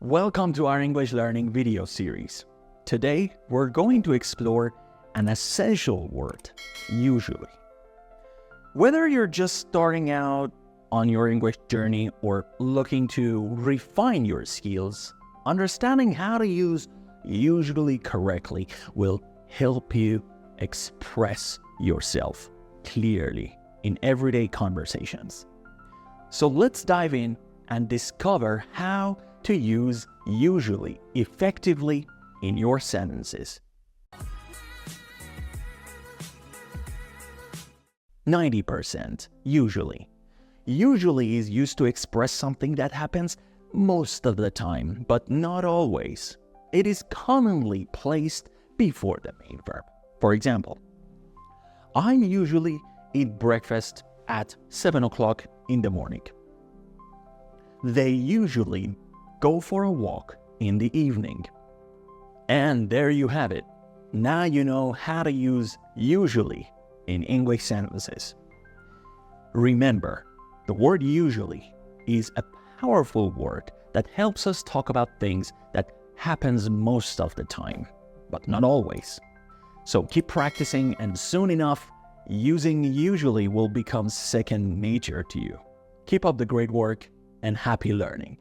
Welcome to our English learning video series. Today, we're going to explore an essential word, usually. Whether you're just starting out on your English journey or looking to refine your skills, understanding how to use usually correctly will help you express yourself clearly in everyday conversations. So let's dive in and discover how to use usually effectively in your sentences. 90% usually. Usually is used to express something that happens most of the time, but not always. It is commonly placed before the main verb. For example, I usually eat breakfast at 7 o'clock in the morning. They usually go for a walk in the evening. And there you have it. Now you know how to use usually in English sentences. Remember, the word usually is a powerful word that helps us talk about things that happens most of the time, but not always. So keep practicing, and soon enough, using usually will become second nature to you. Keep up the great work and happy learning.